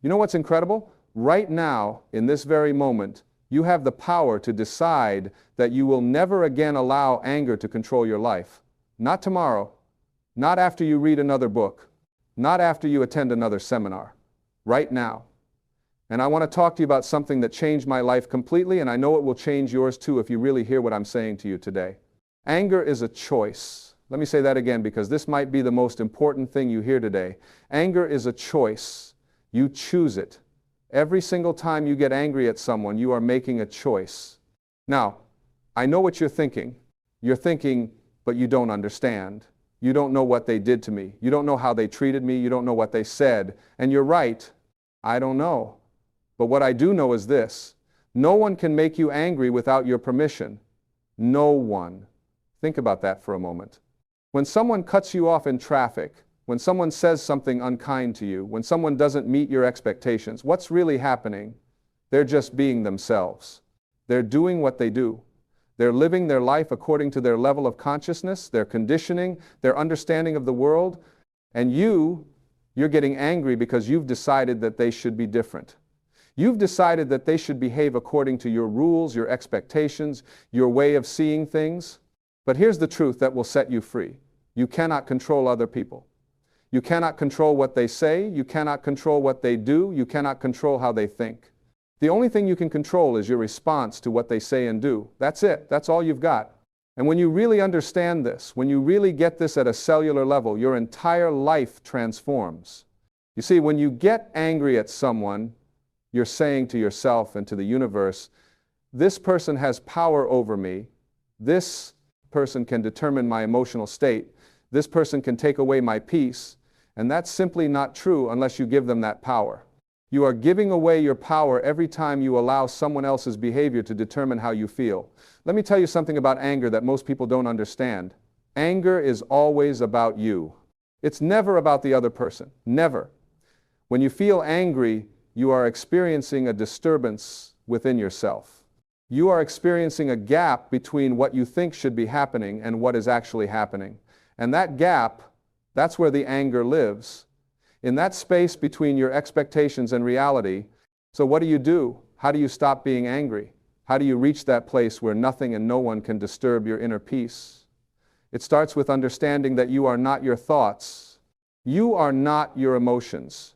You know what's incredible? Right now, in this very moment, you have the power to decide that you will never again allow anger to control your life. Not tomorrow, not after you read another book, not after you attend another seminar. Right now. And I want to talk to you about something that changed my life completely, and I know it will change yours too if you really hear what I'm saying to you today. Anger is a choice. Let me say that again because this might be the most important thing you hear today. Anger is a choice. You choose it. Every single time you get angry at someone, you are making a choice. Now, I know what you're thinking. You're thinking, but you don't understand. You don't know what they did to me. You don't know how they treated me. You don't know what they said. And you're right. I don't know. But what I do know is this. No one can make you angry without your permission. No one. Think about that for a moment. When someone cuts you off in traffic, when someone says something unkind to you, when someone doesn't meet your expectations, what's really happening? They're just being themselves. They're doing what they do. They're living their life according to their level of consciousness, their conditioning, their understanding of the world, and you're getting angry because you've decided that they should be different. You've decided that they should behave according to your rules, your expectations, your way of seeing things. But here's the truth that will set you free. You cannot control other people. You cannot control what they say. You cannot control what they do. You cannot control how they think. The only thing you can control is your response to what they say and do. That's it. That's all you've got. And when you really understand this, when you really get this at a cellular level, your entire life transforms. You see, when you get angry at someone, you're saying to yourself and to the universe, this person has power over me. This person can determine my emotional state. This person can take away my peace. And that's simply not true unless you give them that power. You are giving away your power every time you allow someone else's behavior to determine how you feel. Let me tell you something about anger that most people don't understand. Anger is always about you. It's never about the other person. Never. When you feel angry, you are experiencing a disturbance within yourself. You are experiencing a gap between what you think should be happening and what is actually happening. And that gap, that's where the anger lives. In that space between your expectations and reality. So what do? How do you stop being angry? How do you reach that place where nothing and no one can disturb your inner peace? It starts with understanding that you are not your thoughts. You are not your emotions.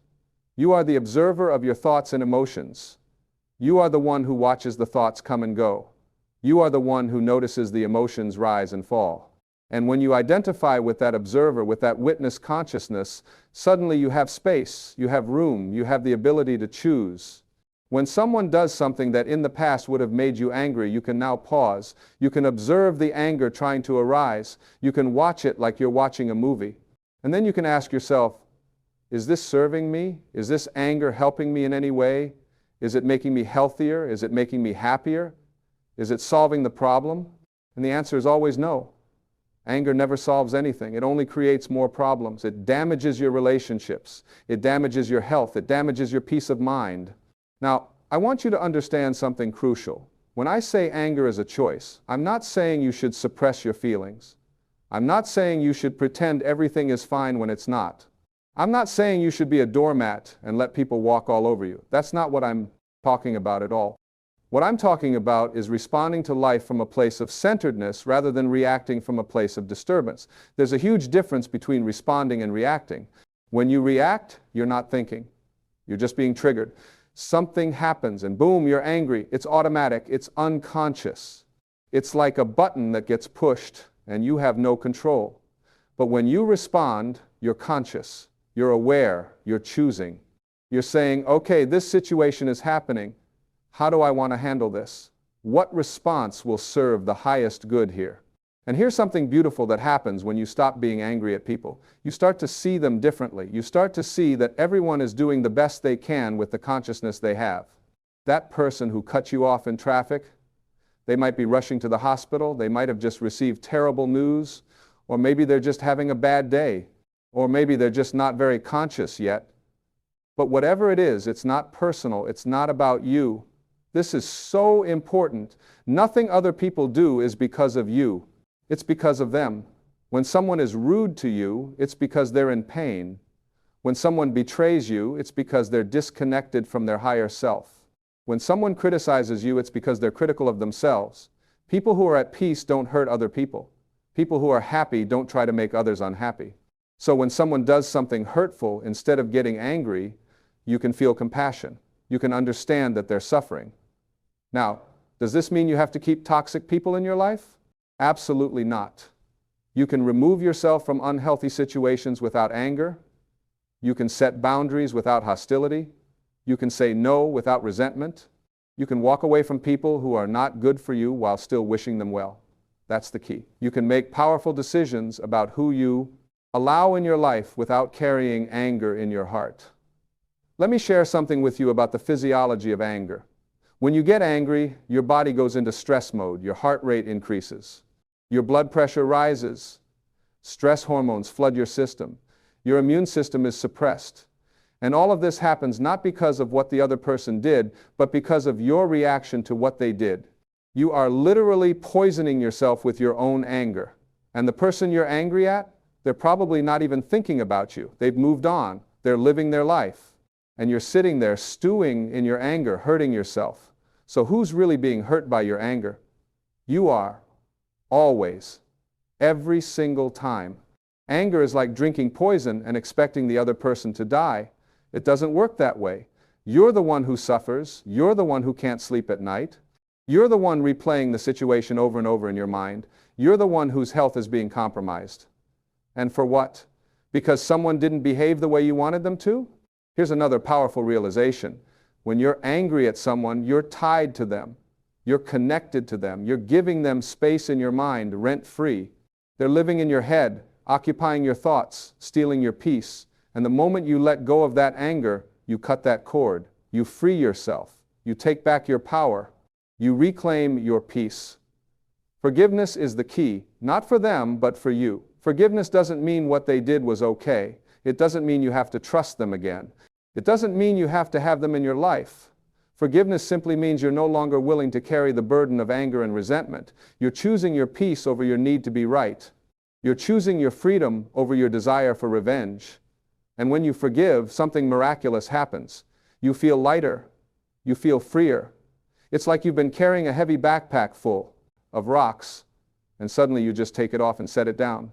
You are the observer of your thoughts and emotions. You are the one who watches the thoughts come and go. You are the one who notices the emotions rise and fall. And when you identify with that observer, with that witness consciousness, suddenly you have space, you have room, you have the ability to choose. When someone does something that in the past would have made you angry, you can now pause. You can observe the anger trying to arise. You can watch it like you're watching a movie. And then you can ask yourself, is this serving me? Is this anger helping me in any way? Is it making me healthier? Is it making me happier? Is it solving the problem? And the answer is always no. Anger never solves anything. It only creates more problems. It damages your relationships. It damages your health. It damages your peace of mind. Now, I want you to understand something crucial. When I say anger is a choice, I'm not saying you should suppress your feelings. I'm not saying you should pretend everything is fine when it's not. I'm not saying you should be a doormat and let people walk all over you. That's not what I'm talking about at all. What I'm talking about is responding to life from a place of centeredness rather than reacting from a place of disturbance. There's a huge difference between responding and reacting. When you react, you're not thinking. You're just being triggered. Something happens and boom, you're angry. It's automatic. It's unconscious. It's like a button that gets pushed and you have no control. But when you respond, you're conscious. You're aware. You're choosing. You're saying, okay, this situation is happening. How do I want to handle this? What response will serve the highest good here? And here's something beautiful that happens when you stop being angry at people. You start to see them differently. You start to see that everyone is doing the best they can with the consciousness they have. That person who cut you off in traffic, they might be rushing to the hospital. They might have just received terrible news. Or maybe they're just having a bad day. Or maybe they're just not very conscious yet. But whatever it is, it's not personal. It's not about you. This is so important. Nothing other people do is because of you. It's because of them. When someone is rude to you, it's because they're in pain. When someone betrays you, it's because they're disconnected from their higher self. When someone criticizes you, it's because they're critical of themselves. People who are at peace don't hurt other people. People who are happy don't try to make others unhappy. So when someone does something hurtful, instead of getting angry, you can feel compassion. You can understand that they're suffering. Now, does this mean you have to keep toxic people in your life? Absolutely not. You can remove yourself from unhealthy situations without anger. You can set boundaries without hostility. You can say no without resentment. You can walk away from people who are not good for you while still wishing them well. That's the key. You can make powerful decisions about who you allow in your life without carrying anger in your heart. Let me share something with you about the physiology of anger. When you get angry, your body goes into stress mode, your heart rate increases, your blood pressure rises, stress hormones flood your system, your immune system is suppressed. And all of this happens not because of what the other person did, but because of your reaction to what they did. You are literally poisoning yourself with your own anger. And the person you're angry at, they're probably not even thinking about you. They've moved on. They're living their life. And you're sitting there stewing in your anger, hurting yourself. So who's really being hurt by your anger? You are. Always. Every single time. Anger is like drinking poison and expecting the other person to die. It doesn't work that way. You're the one who suffers. You're the one who can't sleep at night. You're the one replaying the situation over and over in your mind. You're the one whose health is being compromised. And for what? Because someone didn't behave the way you wanted them to? Here's another powerful realization. When you're angry at someone, you're tied to them. You're connected to them. You're giving them space in your mind, rent-free. They're living in your head, occupying your thoughts, stealing your peace. And the moment you let go of that anger, you cut that cord. You free yourself. You take back your power. You reclaim your peace. Forgiveness is the key, not for them, but for you. Forgiveness doesn't mean what they did was okay. It doesn't mean you have to trust them again. It doesn't mean you have to have them in your life. Forgiveness simply means you're no longer willing to carry the burden of anger and resentment. You're choosing your peace over your need to be right. You're choosing your freedom over your desire for revenge. And when you forgive, something miraculous happens. You feel lighter. You feel freer. It's like you've been carrying a heavy backpack full of rocks, and suddenly you just take it off and set it down.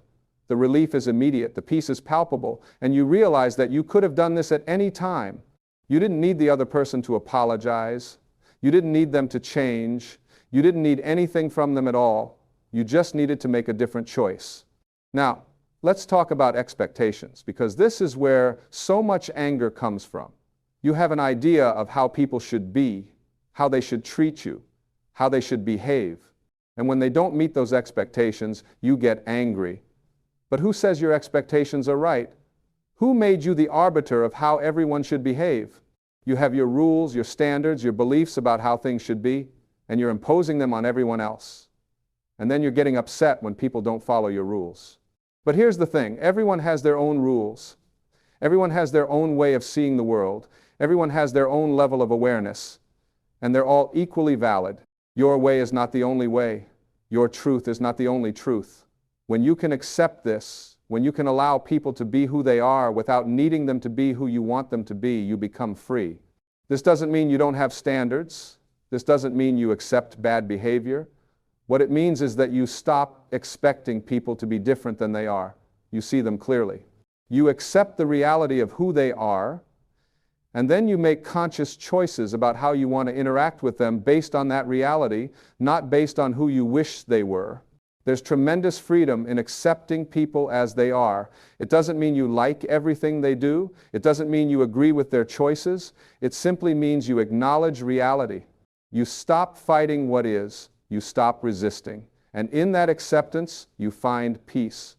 The relief is immediate, the peace is palpable, and you realize that you could have done this at any time. You didn't need the other person to apologize. You didn't need them to change. You didn't need anything from them at all. You just needed to make a different choice. Now, let's talk about expectations, because this is where so much anger comes from. You have an idea of how people should be, how they should treat you, how they should behave. And when they don't meet those expectations, you get angry. But who says your expectations are right? Who made you the arbiter of how everyone should behave? You have your rules, your standards, your beliefs about how things should be, and you're imposing them on everyone else. And then you're getting upset when people don't follow your rules. But here's the thing, everyone has their own rules. Everyone has their own way of seeing the world. Everyone has their own level of awareness. And they're all equally valid. Your way is not the only way. Your truth is not the only truth. When you can accept this, when you can allow people to be who they are without needing them to be who you want them to be, you become free. This doesn't mean you don't have standards. This doesn't mean you accept bad behavior. What it means is that you stop expecting people to be different than they are. You see them clearly. You accept the reality of who they are, and then you make conscious choices about how you want to interact with them based on that reality, not based on who you wish they were. There's tremendous freedom in accepting people as they are. It doesn't mean you like everything they do. It doesn't mean you agree with their choices. It simply means you acknowledge reality. You stop fighting what is. You stop resisting. And in that acceptance, you find peace.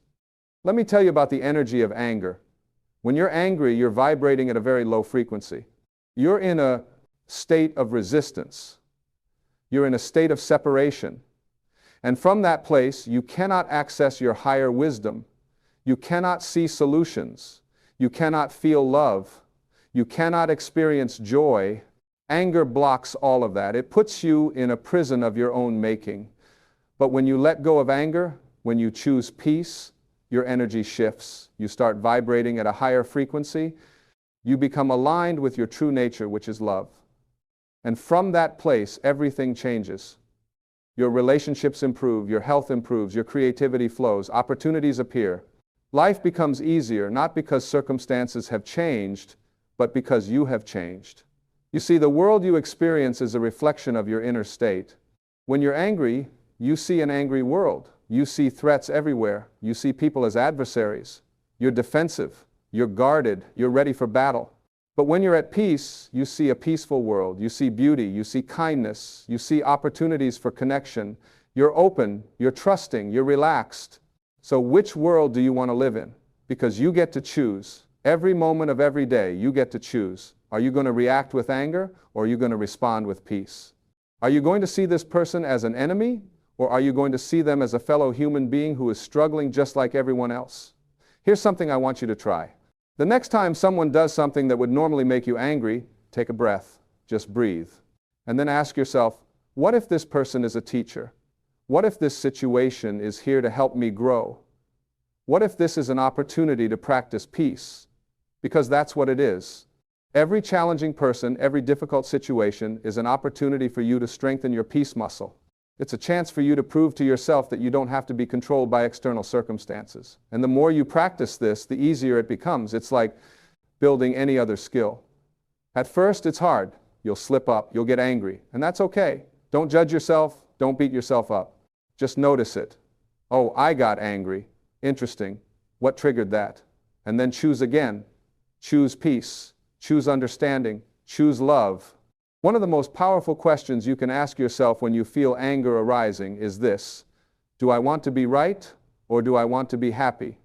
Let me tell you about the energy of anger. When you're angry, you're vibrating at a very low frequency. You're in a state of resistance. You're in a state of separation. And from that place, you cannot access your higher wisdom. You cannot see solutions. You cannot feel love. You cannot experience joy. Anger blocks all of that. It puts you in a prison of your own making. But when you let go of anger, when you choose peace, your energy shifts. You start vibrating at a higher frequency. You become aligned with your true nature, which is love. And from that place, everything changes. Your relationships improve, your health improves, your creativity flows, opportunities appear. Life becomes easier, not because circumstances have changed, but because you have changed. You see, the world you experience is a reflection of your inner state. When you're angry, you see an angry world. You see threats everywhere. You see people as adversaries. You're defensive. You're guarded. You're ready for battle. But when you're at peace, you see a peaceful world. You see beauty. You see kindness. You see opportunities for connection. You're open. You're trusting. You're relaxed. So which world do you want to live in? Because you get to choose. Every moment of every day, you get to choose. Are you going to react with anger, or are you going to respond with peace? Are you going to see this person as an enemy, or are you going to see them as a fellow human being who is struggling just like everyone else? Here's something I want you to try. The next time someone does something that would normally make you angry, take a breath. Just breathe. And then ask yourself, what if this person is a teacher? What if this situation is here to help me grow? What if this is an opportunity to practice peace? Because that's what it is. Every challenging person, every difficult situation is an opportunity for you to strengthen your peace muscle. It's a chance for you to prove to yourself that you don't have to be controlled by external circumstances. And the more you practice this, the easier it becomes. It's like building any other skill. At first, it's hard. You'll slip up, you'll get angry, and that's okay. Don't judge yourself, don't beat yourself up. Just notice it. Oh, I got angry. Interesting. What triggered that? And then choose again. Choose peace. Choose understanding. Choose love. One of the most powerful questions you can ask yourself when you feel anger arising is this: do I want to be right, or do I want to be happy?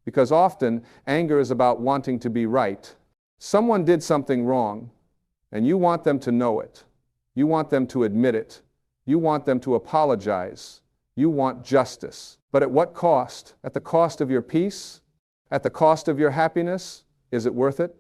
Because often, anger is about wanting to be right. Someone did something wrong, and you want them to know it. You want them to admit it. You want them to apologize. You want justice. But at what cost? At the cost of your peace? At the cost of your happiness? Is it worth it?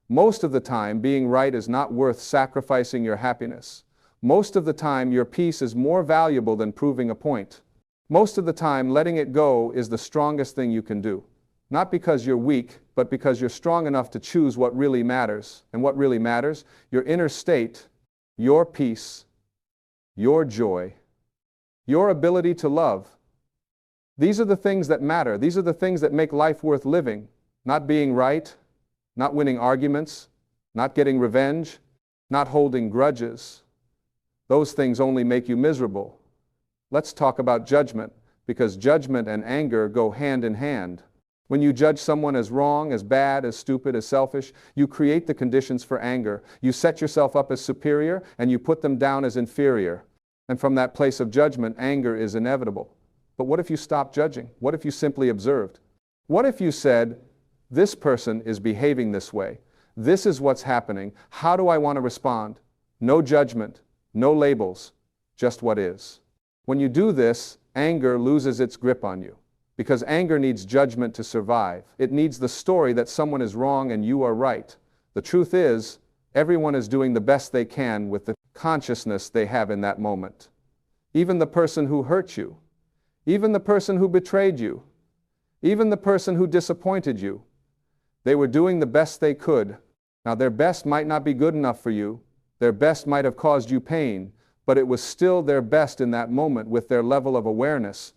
Most of the time, being right is not worth sacrificing your happiness. Most of the time, your peace is more valuable than proving a point. Most of the time, letting it go is the strongest thing you can do. Not because you're weak, but because you're strong enough to choose what really matters. And what really matters? Your inner state, your peace, your joy, your ability to love. These are the things that matter. These are the things that make life worth living. Not being right, not winning arguments, not getting revenge, not holding grudges. Those things only make you miserable. Let's talk about judgment, because judgment and anger go hand in hand. When you judge someone as wrong, as bad, as stupid, as selfish, you create the conditions for anger. You set yourself up as superior, and you put them down as inferior. And from that place of judgment, anger is inevitable. But what if you stopped judging? What if you simply observed? What if you said, this person is behaving this way. This is what's happening. How do I want to respond? No judgment, no labels, just what is. When you do this, anger loses its grip on you. Because anger needs judgment to survive. It needs the story that someone is wrong and you are right. The truth is, everyone is doing the best they can with the consciousness they have in that moment. Even the person who hurt you. Even the person who betrayed you. Even the person who disappointed you. They were doing the best they could. Now, their best might not be good enough for you. Their best might have caused you pain, but it was still their best in that moment with their level of awareness.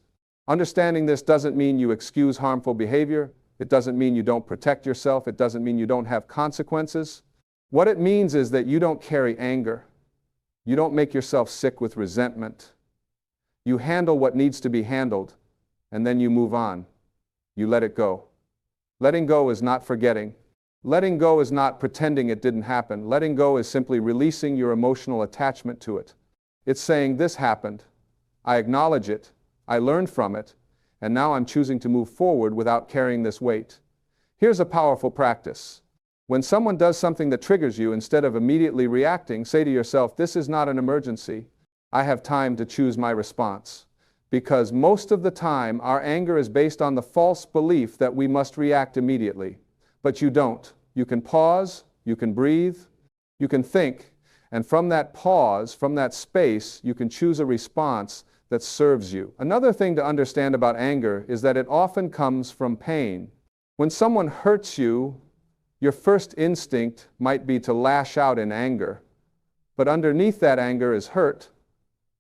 Understanding this doesn't mean you excuse harmful behavior. It doesn't mean you don't protect yourself. It doesn't mean you don't have consequences. What it means is that you don't carry anger. You don't make yourself sick with resentment. You handle what needs to be handled, and then you move on. You let it go. Letting go is not forgetting. Letting go is not pretending it didn't happen. Letting go is simply releasing your emotional attachment to it. It's saying, this happened. I acknowledge it. I learned from it. And now I'm choosing to move forward without carrying this weight. Here's a powerful practice. When someone does something that triggers you, instead of immediately reacting, say to yourself, this is not an emergency. I have time to choose my response. Because most of the time, our anger is based on the false belief that we must react immediately. But you don't. You can pause, you can breathe, you can think, and from that pause, from that space, you can choose a response that serves you. Another thing to understand about anger is that it often comes from pain. When someone hurts you, your first instinct might be to lash out in anger. But underneath that anger is hurt.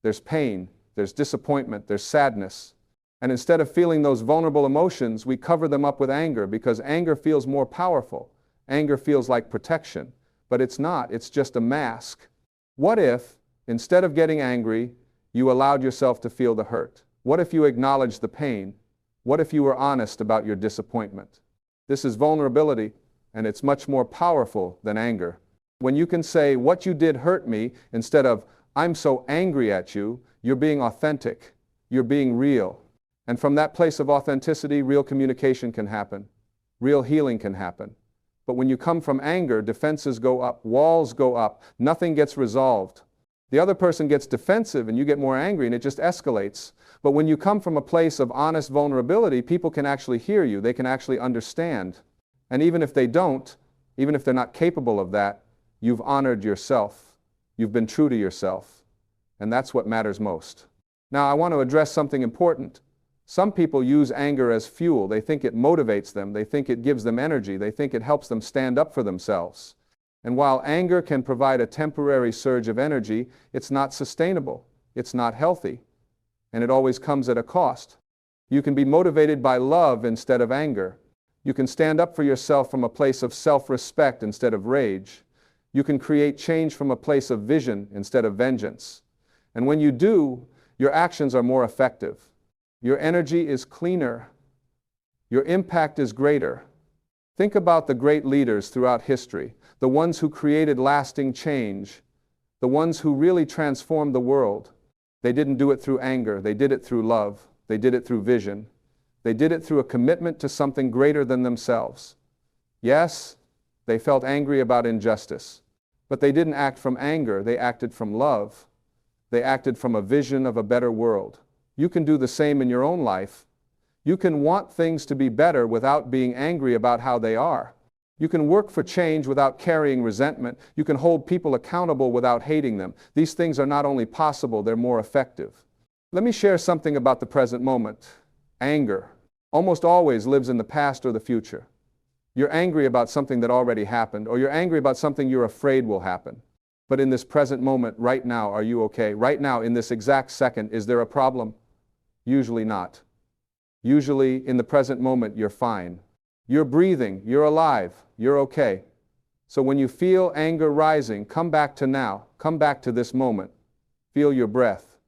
There's pain, there's disappointment, there's sadness. And instead of feeling those vulnerable emotions, we cover them up with anger because anger feels more powerful. Anger feels like protection. But it's not, it's just a mask. What if, instead of getting angry, you allowed yourself to feel the hurt? What if you acknowledged the pain? What if you were honest about your disappointment? This is vulnerability, and it's much more powerful than anger. When you can say, what you did hurt me, instead of, I'm so angry at you, you're being authentic, you're being real. And from that place of authenticity, real communication can happen. Real healing can happen. But when you come from anger, defenses go up, walls go up, nothing gets resolved. The other person gets defensive and you get more angry and it just escalates. But when you come from a place of honest vulnerability, people can actually hear you, they can actually understand. And even if they don't, even if they're not capable of that, you've honored yourself. You've been true to yourself. And that's what matters most. Now, I want to address something important. Some people use anger as fuel. They think it motivates them. They think it gives them energy. They think it helps them stand up for themselves. And while anger can provide a temporary surge of energy, it's not sustainable. It's not healthy. And it always comes at a cost. You can be motivated by love instead of anger. You can stand up for yourself from a place of self-respect instead of rage. You can create change from a place of vision instead of vengeance. And when you do, your actions are more effective. Your energy is cleaner. Your impact is greater. Think about the great leaders throughout history, the ones who created lasting change, the ones who really transformed the world. They didn't do it through anger. They did it through love. They did it through vision. They did it through a commitment to something greater than themselves. Yes, they felt angry about injustice, but they didn't act from anger. They acted from love. They acted from a vision of a better world. You can do the same in your own life. You can want things to be better without being angry about how they are. You can work for change without carrying resentment. You can hold people accountable without hating them. These things are not only possible, they're more effective. Let me share something about the present moment. Anger almost always lives in the past or the future. You're angry about something that already happened, or you're angry about something you're afraid will happen. But in this present moment, right now, are you okay? Right now, in this exact second, is there a problem? Usually not. Usually, in the present moment, you're fine. You're breathing, you're alive, you're okay. So when you feel anger rising, come back to now, come back to this moment. Feel your breath,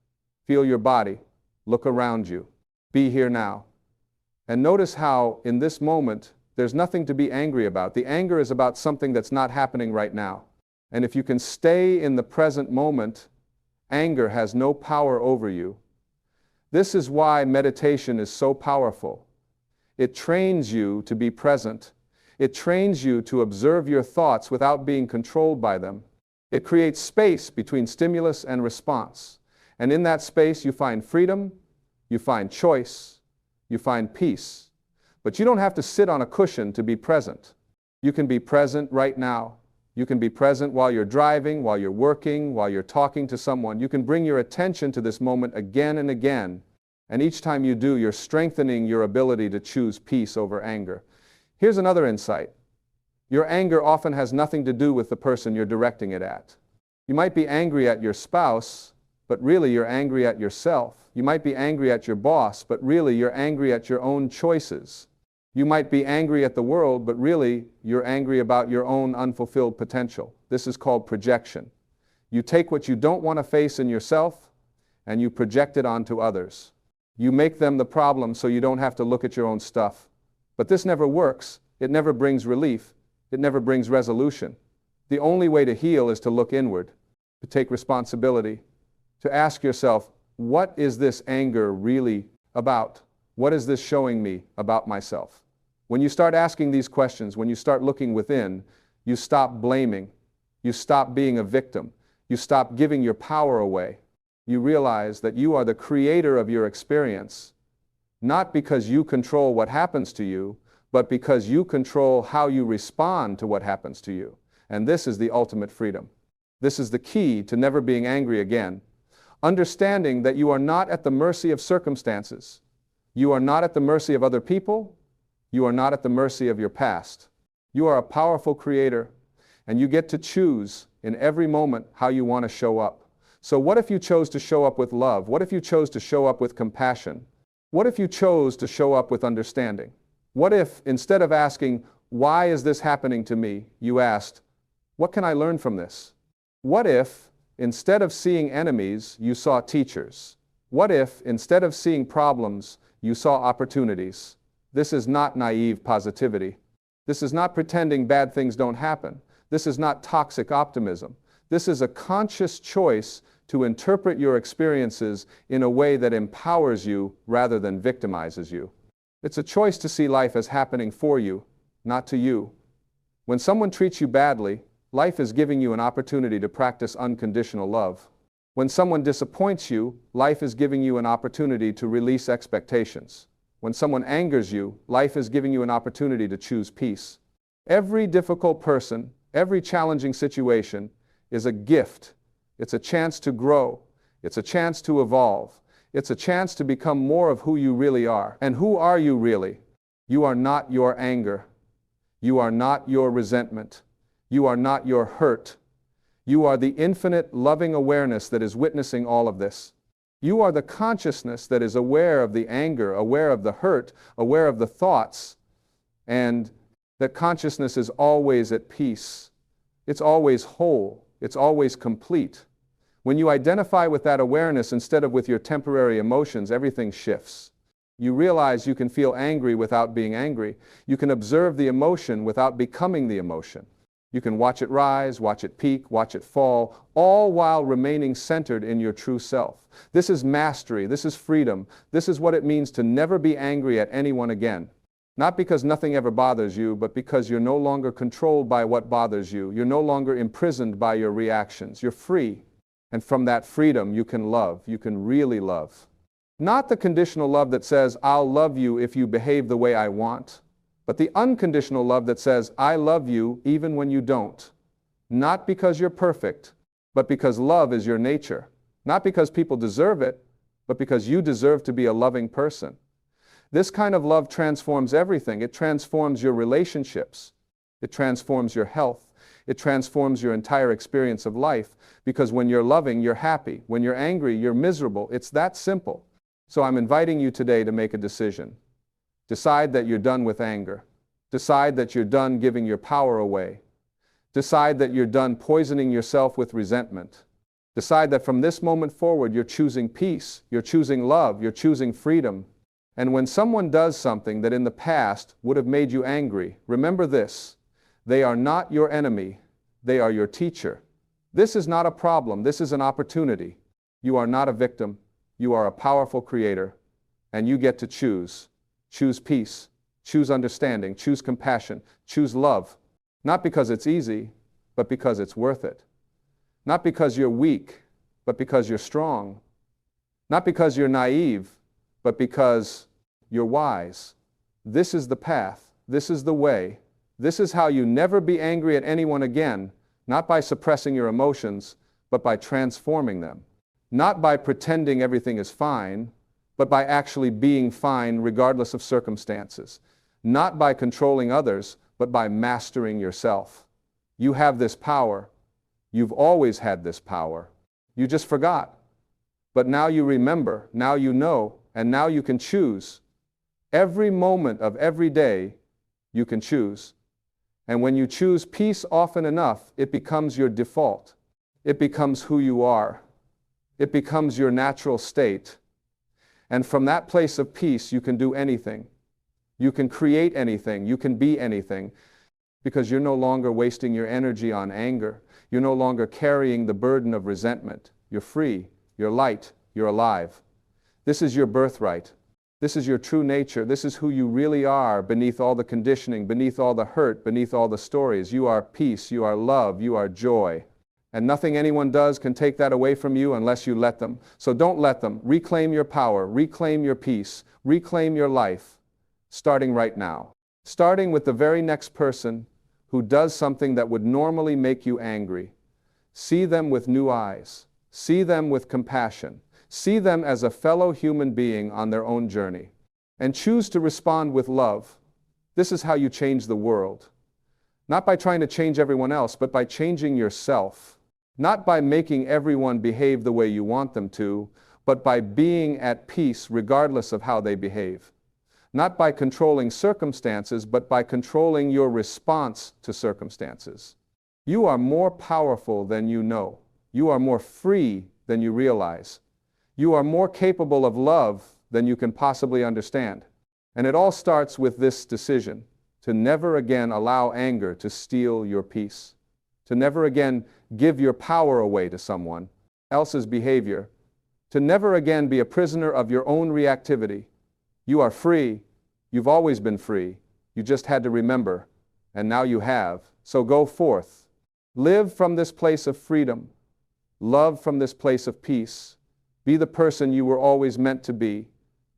feel your body, look around you, be here now. And notice how, in this moment, there's nothing to be angry about. The anger is about something that's not happening right now. And if you can stay in the present moment, anger has no power over you. This is why meditation is so powerful. It trains you to be present. It trains you to observe your thoughts without being controlled by them. It creates space between stimulus and response. And in that space, you find freedom, you find choice, you find peace. But you don't have to sit on a cushion to be present. You can be present right now. You can be present while you're driving, while you're working, while you're talking to someone. You can bring your attention to this moment again and again. And each time you do, you're strengthening your ability to choose peace over anger. Here's another insight. Your anger often has nothing to do with the person you're directing it at. You might be angry at your spouse, but really you're angry at yourself. You might be angry at your boss, but really you're angry at your own choices. You might be angry at the world, but really you're angry about your own unfulfilled potential. This is called projection. You take what you don't want to face in yourself and you project it onto others. You make them the problem so you don't have to look at your own stuff. But this never works. It never brings relief. It never brings resolution. The only way to heal is to look inward, to take responsibility, to ask yourself, what is this anger really about? What is this showing me about myself? When you start asking these questions, when you start looking within, you stop blaming. You stop being a victim. You stop giving your power away. You realize that you are the creator of your experience, not because you control what happens to you, but because you control how you respond to what happens to you. And this is the ultimate freedom. This is the key to never being angry again. Understanding that you are not at the mercy of circumstances. You are not at the mercy of other people. You are not at the mercy of your past. You are a powerful creator, and you get to choose in every moment how you want to show up. So what if you chose to show up with love? What if you chose to show up with compassion? What if you chose to show up with understanding? What if, instead of asking, why is this happening to me, you asked, what can I learn from this? What if, instead of seeing enemies, you saw teachers? What if, instead of seeing problems, you saw opportunities? This is not naive positivity. This is not pretending bad things don't happen. This is not toxic optimism. This is a conscious choice to interpret your experiences in a way that empowers you rather than victimizes you. It's a choice to see life as happening for you, not to you. When someone treats you badly, life is giving you an opportunity to practice unconditional love. When someone disappoints you, life is giving you an opportunity to release expectations. When someone angers you, life is giving you an opportunity to choose peace. Every difficult person, every challenging situation is a gift. It's a chance to grow. It's a chance to evolve. It's a chance to become more of who you really are. And who are you really? You are not your anger. You are not your resentment. You are not your hurt. You are the infinite loving awareness that is witnessing all of this. You are the consciousness that is aware of the anger, aware of the hurt, aware of the thoughts, and that consciousness is always at peace. It's always whole. It's always complete. When you identify with that awareness instead of with your temporary emotions, everything shifts. You realize you can feel angry without being angry. You can observe the emotion without becoming the emotion. You can watch it rise, watch it peak, watch it fall, all while remaining centered in your true self. This is mastery. This is freedom. This is what it means to never be angry at anyone again. Not because nothing ever bothers you, but because you're no longer controlled by what bothers you. You're no longer imprisoned by your reactions. You're free. And from that freedom, you can love. You can really love. Not the conditional love that says, I'll love you if you behave the way I want, but the unconditional love that says, I love you even when you don't. Not because you're perfect, but because love is your nature. Not because people deserve it, but because you deserve to be a loving person. This kind of love transforms everything. It transforms your relationships. It transforms your health. It transforms your entire experience of life, because when you're loving, you're happy. When you're angry, you're miserable. It's that simple. So I'm inviting you today to make a decision. Decide that you're done with anger. Decide that you're done giving your power away. Decide that you're done poisoning yourself with resentment. Decide that from this moment forward, you're choosing peace, you're choosing love, you're choosing freedom. And when someone does something that in the past would have made you angry, remember this: they are not your enemy, they are your teacher. This is not a problem, this is an opportunity. You are not a victim, you are a powerful creator, and you get to choose. Choose peace, choose understanding, choose compassion, choose love. Not because it's easy, but because it's worth it. Not because you're weak, but because you're strong. Not because you're naive, but because you're wise. This is the path. This is the way. This is how you never be angry at anyone again, not by suppressing your emotions, but by transforming them. Not by pretending everything is fine, but by actually being fine regardless of circumstances. Not by controlling others, but by mastering yourself. You have this power. You've always had this power. You just forgot. But now you remember, now you know, and now you can choose. Every moment of every day, you can choose. And when you choose peace often enough, it becomes your default. It becomes who you are. It becomes your natural state. And from that place of peace, you can do anything. You can create anything. You can be anything. Because you're no longer wasting your energy on anger. You're no longer carrying the burden of resentment. You're free. You're light. You're alive. This is your birthright. This is your true nature. This is who you really are beneath all the conditioning, beneath all the hurt, beneath all the stories. You are peace. You are love. You are joy. And nothing anyone does can take that away from you unless you let them. So don't let them. Reclaim your power. Reclaim your peace. Reclaim your life. Starting right now. Starting with the very next person who does something that would normally make you angry. See them with new eyes. See them with compassion. See them as a fellow human being on their own journey. And choose to respond with love. This is how you change the world. Not by trying to change everyone else, but by changing yourself. Not by making everyone behave the way you want them to, but by being at peace regardless of how they behave. Not by controlling circumstances, but by controlling your response to circumstances. You are more powerful than you know. You are more free than you realize. You are more capable of love than you can possibly understand. And it all starts with this decision, to never again allow anger to steal your peace, to never again give your power away to someone else's behavior, to never again be a prisoner of your own reactivity. You are free. You've always been free. You just had to remember, and now you have. So go forth. Live from this place of freedom. Love from this place of peace. Be the person you were always meant to be.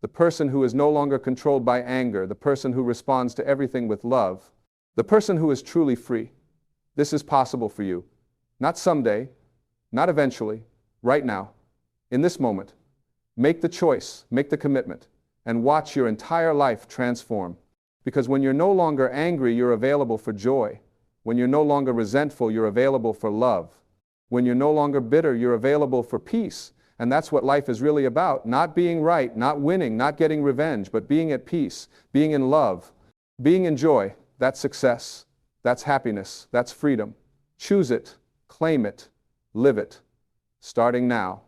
The person who is no longer controlled by anger, the person who responds to everything with love, the person who is truly free. This is possible for you. Not someday, not eventually, right now, in this moment. Make the choice, make the commitment, and watch your entire life transform. Because when you're no longer angry, you're available for joy. When you're no longer resentful, you're available for love. When you're no longer bitter, you're available for peace. And that's what life is really about. Not being right, not winning, not getting revenge, but being at peace, being in love, being in joy. That's success. That's happiness. That's freedom. Choose it, claim it, live it. Starting now.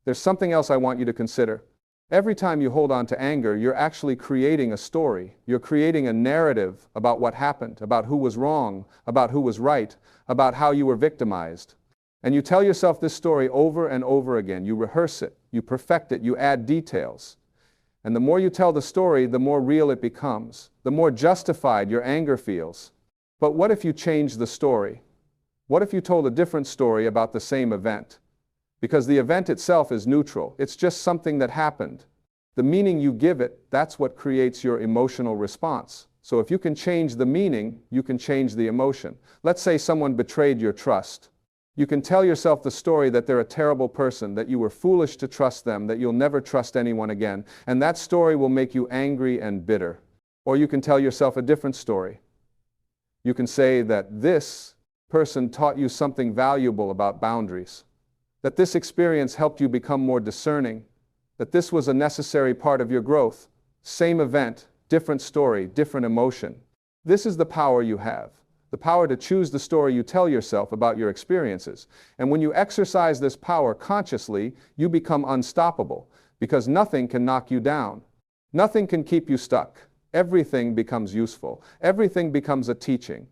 There's something else I want you to consider. Every time you hold on to anger, you're actually creating a story. You're creating a narrative about what happened, about who was wrong, about who was right, about how you were victimized. And you tell yourself this story over and over again. You rehearse it, you perfect it, you add details. And the more you tell the story, the more real it becomes, the more justified your anger feels. But what if you changed the story? What if you told a different story about the same event? Because the event itself is neutral. It's just something that happened. The meaning you give it, that's what creates your emotional response. So if you can change the meaning, you can change the emotion. Let's say someone betrayed your trust. You can tell yourself the story that they're a terrible person, that you were foolish to trust them, that you'll never trust anyone again. And that story will make you angry and bitter. Or you can tell yourself a different story. You can say that this person taught you something valuable about boundaries, that this experience helped you become more discerning, that this was a necessary part of your growth. Same event, different story, different emotion. This is the power you have. The power to choose the story you tell yourself about your experiences. And when you exercise this power consciously, you become unstoppable, because nothing can knock you down. Nothing can keep you stuck. Everything becomes useful. Everything becomes a teaching.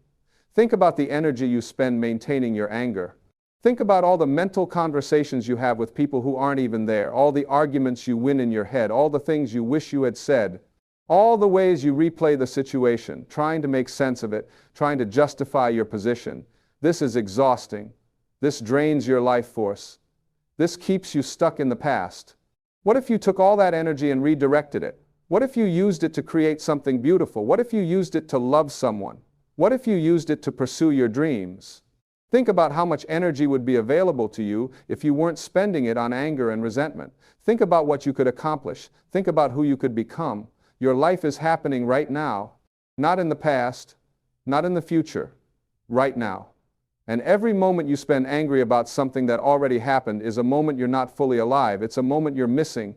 Think about the energy you spend maintaining your anger. Think about all the mental conversations you have with people who aren't even there, all the arguments you win in your head, all the things you wish you had said. All the ways you replay the situation, trying to make sense of it, trying to justify your position. This is exhausting. This drains your life force. This keeps you stuck in the past. What if you took all that energy and redirected it? What if you used it to create something beautiful? What if you used it to love someone? What if you used it to pursue your dreams? Think about how much energy would be available to you if you weren't spending it on anger and resentment. Think about what you could accomplish. Think about who you could become. Your life is happening right now, not in the past, not in the future, right now. And every moment you spend angry about something that already happened is a moment you're not fully alive. It's a moment you're missing.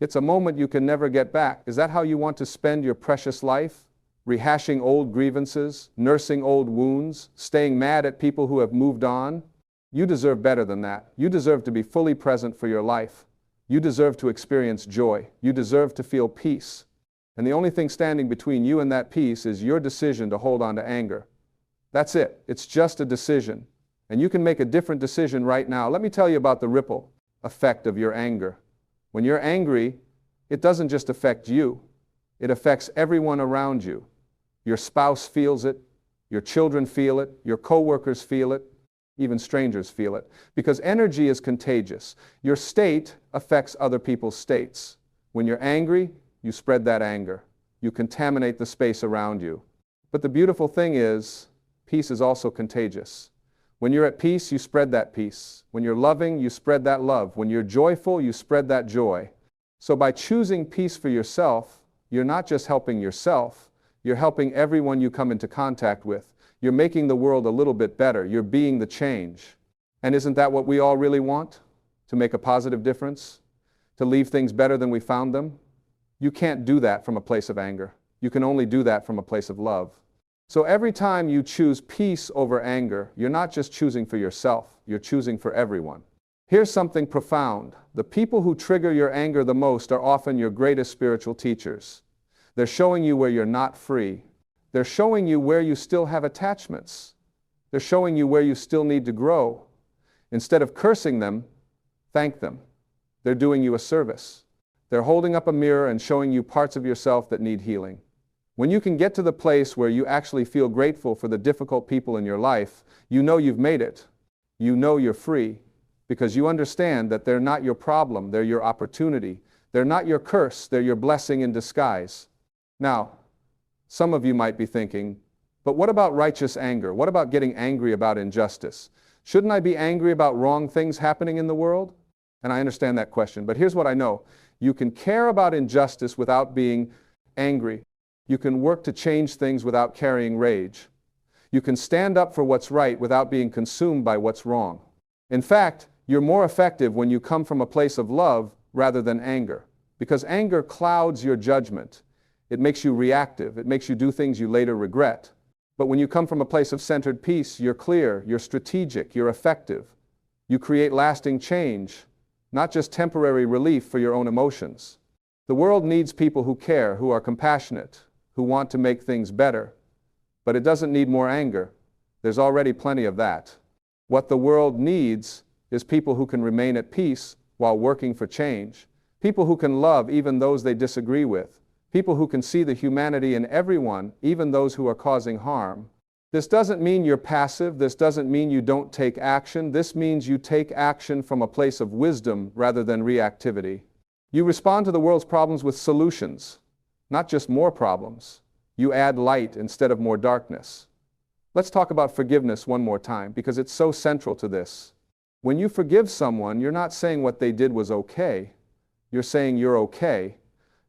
It's a moment you can never get back. Is that how you want to spend your precious life? Rehashing old grievances, nursing old wounds, staying mad at people who have moved on? You deserve better than that. You deserve to be fully present for your life. You deserve to experience joy. You deserve to feel peace. And the only thing standing between you and that peace is your decision to hold on to anger. That's it. It's just a decision. And you can make a different decision right now. Let me tell you about the ripple effect of your anger. When you're angry, it doesn't just affect you. It affects everyone around you. Your spouse feels it. Your children feel it. Your coworkers feel it. Even strangers feel it. Because energy is contagious. Your state affects other people's states. When you're angry, you spread that anger. You contaminate the space around you. But the beautiful thing is, peace is also contagious. When you're at peace, you spread that peace. When you're loving, you spread that love. When you're joyful, you spread that joy. So by choosing peace for yourself, you're not just helping yourself, you're helping everyone you come into contact with. You're making the world a little bit better. You're being the change. And isn't that what we all really want? To make a positive difference? To leave things better than we found them? You can't do that from a place of anger. You can only do that from a place of love. So every time you choose peace over anger, you're not just choosing for yourself, you're choosing for everyone. Here's something profound. The people who trigger your anger the most are often your greatest spiritual teachers. They're showing you where you're not free. They're showing you where you still have attachments. They're showing you where you still need to grow. Instead of cursing them, thank them. They're doing you a service. They're holding up a mirror and showing you parts of yourself that need healing. When you can get to the place where you actually feel grateful for the difficult people in your life, you know you've made it. You know you're free, because you understand that they're not your problem, they're your opportunity. They're not your curse, they're your blessing in disguise. Now, some of you might be thinking, but what about righteous anger? What about getting angry about injustice? Shouldn't I be angry about wrong things happening in the world? And I understand that question, but here's what I know. You can care about injustice without being angry. You can work to change things without carrying rage. You can stand up for what's right without being consumed by what's wrong. In fact, you're more effective when you come from a place of love rather than anger, because anger clouds your judgment. It makes you reactive. It makes you do things you later regret. But when you come from a place of centered peace, you're clear, you're strategic, you're effective. You create lasting change, not just temporary relief for your own emotions. The world needs people who care, who are compassionate, who want to make things better. But it doesn't need more anger. There's already plenty of that. What the world needs is people who can remain at peace while working for change. People who can love even those they disagree with. People who can see the humanity in everyone, even those who are causing harm. This doesn't mean you're passive. This doesn't mean you don't take action. This means you take action from a place of wisdom rather than reactivity. You respond to the world's problems with solutions, not just more problems. You add light instead of more darkness. Let's talk about forgiveness one more time, because it's so central to this. When you forgive someone, you're not saying what they did was okay. You're saying you're okay.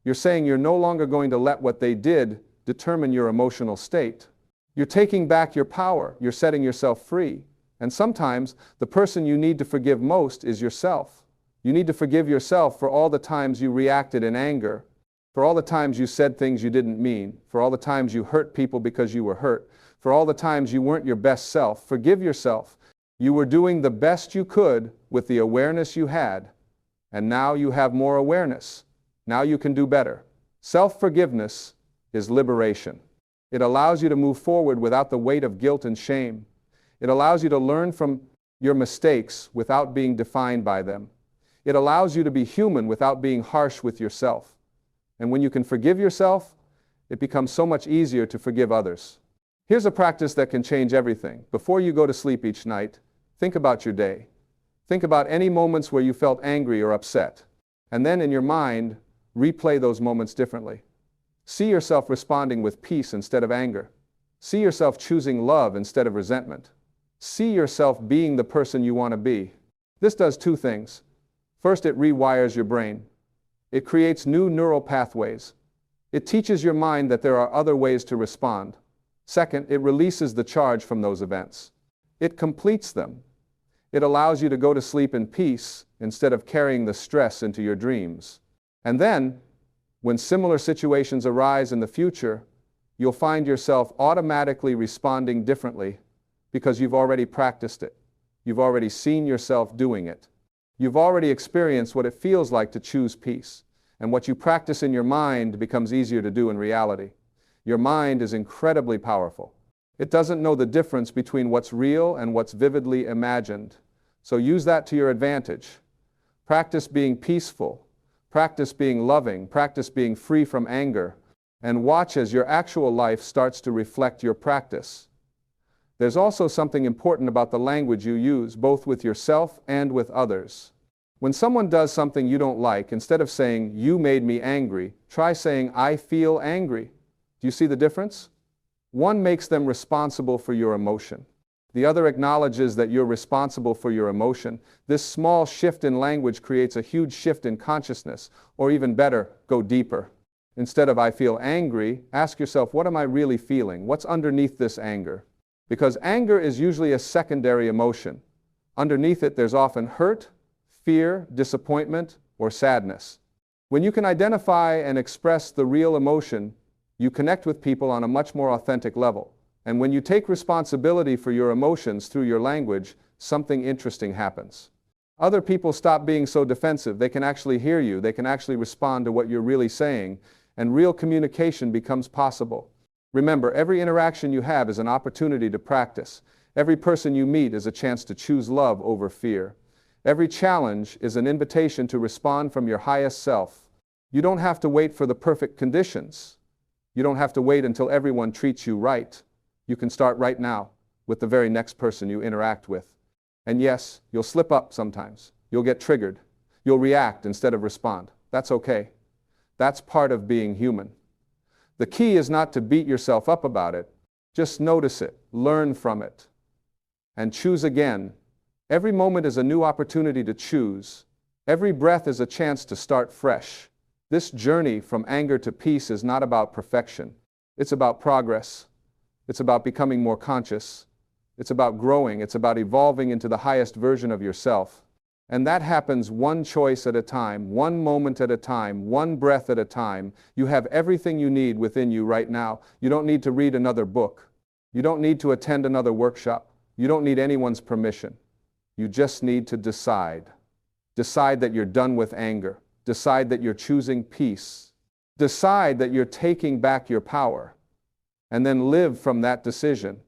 You're saying you're no longer going to let what they did determine your emotional state. You're taking back your power. You're setting yourself free. And sometimes the person you need to forgive most is yourself. You need to forgive yourself for all the times you reacted in anger, for all the times you said things you didn't mean, for all the times you hurt people because you were hurt, for all the times you weren't your best self. Forgive yourself. You were doing the best you could with the awareness you had, and now you have more awareness. Now you can do better. Self-forgiveness is liberation. It allows you to move forward without the weight of guilt and shame. It allows you to learn from your mistakes without being defined by them. It allows you to be human without being harsh with yourself. And when you can forgive yourself, it becomes so much easier to forgive others. Here's a practice that can change everything. Before you go to sleep each night, think about your day. Think about any moments where you felt angry or upset. And then in your mind, replay those moments differently. See yourself responding with peace instead of anger. See yourself choosing love instead of resentment. See yourself being the person you want to be. This does two things. First, it rewires your brain. It creates new neural pathways. It teaches your mind that there are other ways to respond. Second, it releases the charge from those events. It completes them. It allows you to go to sleep in peace instead of carrying the stress into your dreams. And then, when similar situations arise in the future, you'll find yourself automatically responding differently because you've already practiced it. You've already seen yourself doing it. You've already experienced what it feels like to choose peace. And what you practice in your mind becomes easier to do in reality. Your mind is incredibly powerful. It doesn't know the difference between what's real and what's vividly imagined. So use that to your advantage. Practice being peaceful. Practice being loving. Practice being free from anger. And watch as your actual life starts to reflect your practice. There's also something important about the language you use, both with yourself and with others. When someone does something you don't like, instead of saying, "You made me angry," try saying, "I feel angry." Do you see the difference? One makes them responsible for your emotion. The other acknowledges that you're responsible for your emotion. This small shift in language creates a huge shift in consciousness, or even better, go deeper. Instead of "I feel angry," ask yourself, what am I really feeling? What's underneath this anger? Because anger is usually a secondary emotion. Underneath it, there's often hurt, fear, disappointment, or sadness. When you can identify and express the real emotion, you connect with people on a much more authentic level. And when you take responsibility for your emotions through your language, something interesting happens. Other people stop being so defensive. They can actually hear you. They can actually respond to what you're really saying, and real communication becomes possible. Remember, every interaction you have is an opportunity to practice. Every person you meet is a chance to choose love over fear. Every challenge is an invitation to respond from your highest self. You don't have to wait for the perfect conditions. You don't have to wait until everyone treats you right. You can start right now with the very next person you interact with. And yes, you'll slip up sometimes. You'll get triggered. You'll react instead of respond. That's okay. That's part of being human. The key is not to beat yourself up about it. Just notice it, learn from it, and choose again. Every moment is a new opportunity to choose. Every breath is a chance to start fresh. This journey from anger to peace is not about perfection. It's about progress. It's about becoming more conscious. It's about growing. It's about evolving into the highest version of yourself. And that happens one choice at a time, one moment at a time, one breath at a time. You have everything you need within you right now. You don't need to read another book. You don't need to attend another workshop. You don't need anyone's permission. You just need to decide. Decide that you're done with anger. Decide that you're choosing peace. Decide that you're taking back your power. And then live from that decision.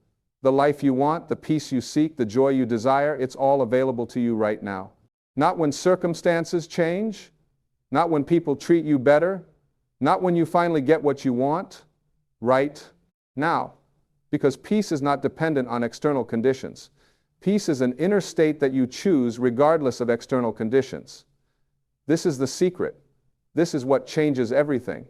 The life you want, the peace you seek, the joy you desire, it's all available to you right now. Not when circumstances change, not when people treat you better, not when you finally get what you want, right now. Because peace is not dependent on external conditions. Peace is an inner state that you choose regardless of external conditions. This is the secret. This is what changes everything.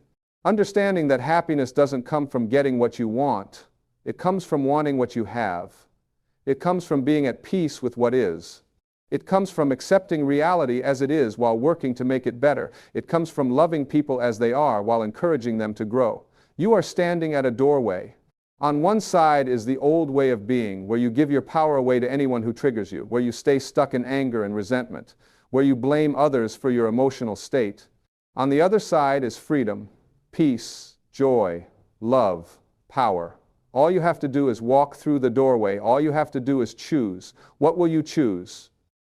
Understanding that happiness doesn't come from getting what you want. It comes from wanting what you have. It comes from being at peace with what is. It comes from accepting reality as it is while working to make it better. It comes from loving people as they are while encouraging them to grow. You are standing at a doorway. On one side is the old way of being, where you give your power away to anyone who triggers you, where you stay stuck in anger and resentment, where you blame others for your emotional state. On the other side is freedom, peace, joy, love, power. All you have to do is walk through the doorway. All you have to do is choose. What will you choose?